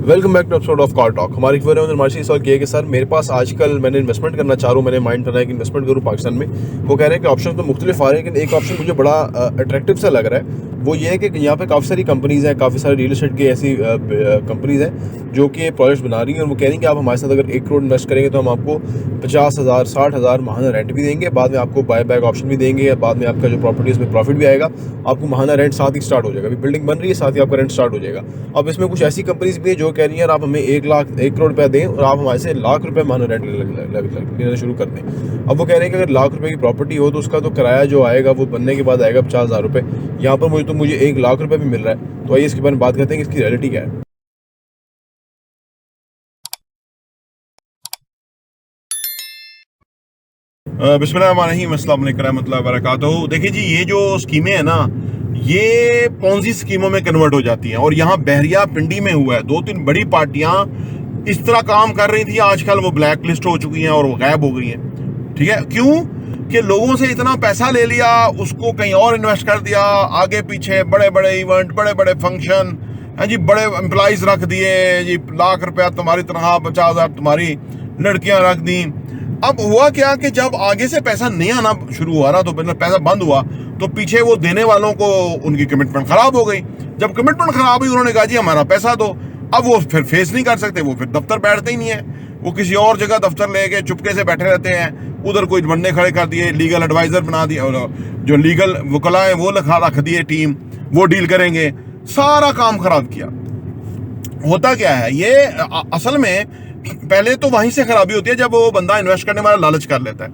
Welcome back to episode of car talk. हमारी मार्शी और के सर मेरे पास आजकल मैंने इन्वेस्टमेंट करना चाह रहा हूँ, मैंने माइंड करना है कि इन्वेस्टमेंट करूँ पाकिस्तान में। वो कह रहे हैं कि ऑप्शन तो मुख्तलिफ आ रहे हैं, लेकिन एक ऑप्शन मुझे बड़ा अट्रैक्टिव सा लग रहा है। वो ये है कि यहाँ पे काफ़ी सारी कंपनीज़ हैं, काफ़ी सारी रियल एस्टेट की ऐसी कंपनीज़ हैं जो कि प्रोजेक्ट्स बना रही हैं और वो कह रही हैं कि आप हमारे साथ अगर 1 करोड़ इन्वेस्ट करेंगे तो हम आपको 50,000 60,000 माहाना रेंट भी देंगे, बाद में आपको बाय बैक ऑप्शन भी देंगे, बाद में आपका जो प्रॉपर्टी है उसमें प्रॉफिट भी आएगा, आपको माहाना रेंट साथ ही स्टार्ट हो जाएगा। अभी बिल्डिंग बन रही है, साथ ही आपका रेंट स्टार्ट हो जाएगा। अब इसमें कुछ ऐसी कंपनीज भी है जो कह रही है आप हमें 1 करोड़ रुपया दें और आप हमारे से 1 लाख रुपये माहाना रेंट लेना शुरू कर दें। अब वो कह रहे हैं कि अगर 1 लाख रुपये की प्रॉपर्टी हो तो उसका तो किराया जो आएगा वो बनने के बाद आएगा 50,000 रुपये। यहाँ पर मुझे 1 लाख रुपये भी मिल रहा है। तो आइए इसके बारे में बात करते हैं कि इसकी रियलिटी क्या है। बिस्मिल्लाहिर्रहमानिर्रहीम, अस्सलाम वालेकुम रहमतुल्लाहि व बरकातहू। देखिए जी, ये जो स्कीमें हैं ना, ये पॉन्जी स्कीमों में कन्वर्ट हो जाती हैं और यहाँ बहरिया पिंडी में हुआ है। 2-3 बड़ी पार्टियां इस तरह काम कर रही थी, आजकल वो ब्लैक लिस्ट हो चुकी हैं और वो गायब हो गई हैं। ठीक है, क्यों कि लोगों से इतना पैसा ले लिया, उसको कहीं और इन्वेस्ट कर दिया, आगे पीछे बड़े बड़े इवेंट, बड़े बड़े फंक्शन हैं जी, बड़े एम्प्लॉइज रख दिए जी, 1 लाख रुपया तुम्हारी तनख्वाह, 50,000 तुम्हारी लड़कियां रख दी। अब हुआ क्या कि जब आगे से पैसा नहीं आना शुरू हुआ ना, तो पैसा बंद हुआ, तो पीछे वो देने वालों को उनकी कमिटमेंट खराब हो गई। जब कमिटमेंट खराब हुई, उन्होंने कहा जी हमारा पैसा दो। अब वो फिर फेस नहीं कर सकते, वो फिर दफ्तर बैठते ही नहीं है, वो किसी और जगह दफ्तर लेके चुपके से बैठे रहते हैं। उधर कोई बंदे खड़े कर दिए, लीगल एडवाइजर बना दिया, जो लीगल वकला है वो रख दिए टीम, वो डील करेंगे, सारा काम खराब किया। होता क्या है ये असल में, पहले तो वहीं से खराबी होती है जब वो बंदा इन्वेस्ट करने वाला लालच कर लेता है।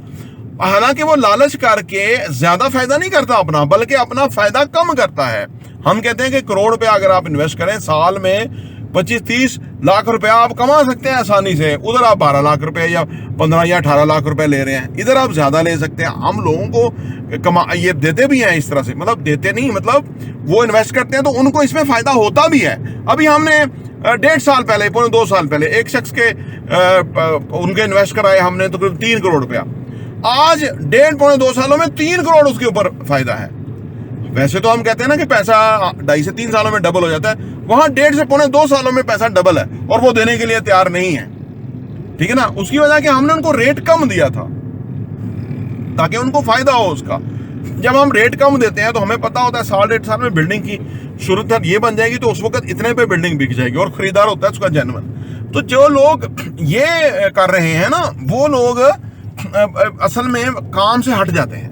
हालांकि वो लालच करके ज्यादा फायदा नहीं करता अपना, बल्कि अपना फायदा कम करता है। हम कहते हैं कि करोड़ रुपया अगर आप इन्वेस्ट करें, साल में 25-30 लाख रुपया आप कमा सकते हैं आसानी से। उधर आप 12 लाख रुपए या 15 या 18 लाख रुपए ले रहे हैं, इधर आप ज्यादा ले सकते हैं। हम लोगों को ये देते भी हैं इस तरह से, मतलब देते नहीं, मतलब वो इन्वेस्ट करते हैं तो उनको इसमें फायदा होता भी है। अभी हमने 1.5 साल पहले, 2 साल पहले एक शख्स के उनके इन्वेस्ट कराए हमने तो 3 करोड़ रुपया। आज 1.5-2 सालों में 3 करोड़ उसके ऊपर फायदा है। वैसे तो हम कहते हैं ना कि पैसा 2.5 से 3 सालों में डबल हो जाता है, वहां 1.5 से 2 सालों में पैसा डबल है और वो देने के लिए तैयार नहीं है। ठीक है ना, उसकी वजह कि हमने उनको रेट कम दिया था ताकि उनको फायदा हो उसका। जब हम रेट कम देते हैं तो हमें पता होता है 1.5 साल में बिल्डिंग की सूरत ये बन जाएगी, तो उस वक्त इतने पे बिल्डिंग बिक जाएगी और खरीदार होता है उसका जेन्युइन। तो जो लोग ये कर रहे हैं ना, वो लोग असल में काम से हट जाते हैं।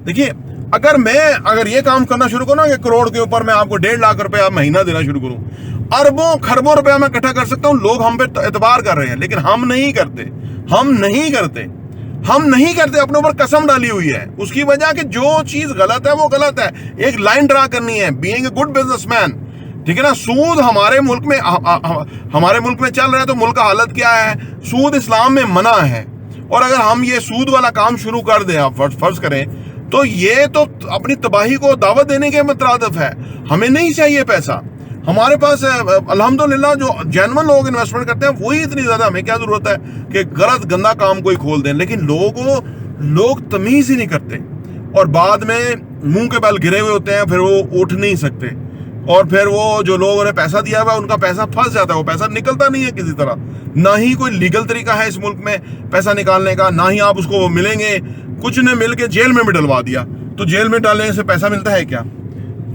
देखिए, अगर ये काम करना शुरू करूँ ना कि करोड़ के ऊपर मैं आपको 1.5 लाख रुपया महीना देना शुरू करूं, अरबों खरबों रुपया मैं इकट्ठा कर सकता हूं। लोग हम पे एतबार कर रहे हैं, लेकिन हम नहीं करते। अपने ऊपर कसम डाली हुई है, उसकी वजह कि जो चीज गलत है वो गलत है। एक लाइन ड्रा करनी है, बीइंग ए गुड बिजनेसमैन। ठीक है ना, सूद हमारे मुल्क में चल रहा है, तो मुल्क का हालत क्या है? सूद इस्लाम में मना है, और अगर हम ये सूद वाला काम शुरू कर दें, आप फर्ज करें, तो ये तो अपनी तबाही को दावत देने के मुतरादिफ है। हमें नहीं चाहिए पैसा, हमारे पास अल्हम्दुलिल्लाह जो जेन्युइन लोग इन्वेस्टमेंट करते हैं वही इतनी ज्यादा। हमें क्या जरूरत है कि गलत गंदा काम कोई खोल दें? लेकिन लोग तमीज ही नहीं करते और बाद में मुंह के बल गिरे हुए होते हैं, फिर वो उठ नहीं सकते, और फिर वो जो लोगों ने पैसा दिया हुआ उनका पैसा फंस जाता है, वो पैसा निकलता नहीं है किसी तरह। ना ही कोई लीगल तरीका है इस मुल्क में पैसा निकालने का, ना ही आप उसको मिलेंगे। कुछ ने मिल के जेल में भी डलवा दिया, तो जेल में डालने से पैसा मिलता है क्या?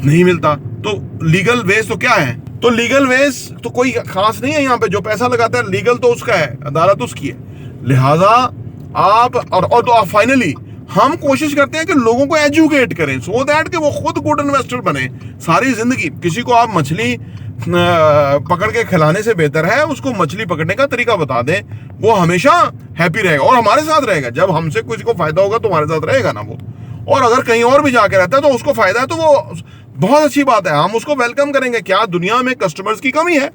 नहीं मिलता। तो लीगल वेज तो क्या है? तो लीगल वेज तो कोई खास नहीं है यहाँ पे। जो पैसा लगाता है लीगल तो उसका है, अदालत उसकी है। लिहाजा आप और फाइनली हम कोशिश करते हैं कि लोगों को एजुकेट करें, सो दैट कि वो खुद गुड इन्वेस्टर बने। सारी जिंदगी किसी को आप मछली पकड़ के खिलाने से बेहतर है उसको मछली पकड़ने का तरीका बता दें, वो हमेशा हैप्पी रहेगा और हमारे साथ रहेगा। जब हमसे किसी को फायदा होगा तो हमारे साथ रहेगा ना वो, और अगर कहीं और भी जाके रहता है तो उसको फायदा है, तो वो बहुत अच्छी बात है, हम उसको वेलकम करेंगे। क्या दुनिया में कस्टमर्स की कमी है?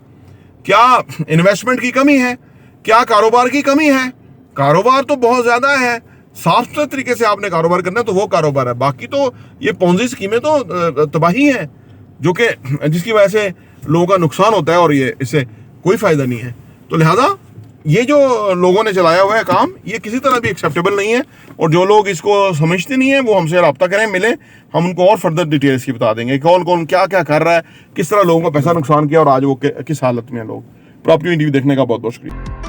क्या इन्वेस्टमेंट की कमी है? क्या कारोबार की कमी है? कारोबार तो बहुत ज्यादा है। साफ सुथरे तरीके से आपने कारोबार करना है तो वो कारोबार है। बाकी तो ये पॉन्जी स्कीमें तो तबाही है, जो कि जिसकी वजह से लोगों का नुकसान होता है और ये इससे कोई फायदा नहीं है। तो लिहाजा ये जो लोगों ने चलाया हुआ है काम, ये किसी तरह भी एक्सेप्टेबल नहीं है। और जो लोग इसको समझते नहीं है वो हमसे रब्ता करें, मिले, हम उनको और फर्दर डिटेल्स की बता देंगे कौन कौन क्या क्या कर रहा है, किस तरह लोगों का पैसा नुकसान किया और आज वो किस हालत में है लोग। प्रॉपर्टी टीवी देखने का बहुत बहुत शुक्रिया।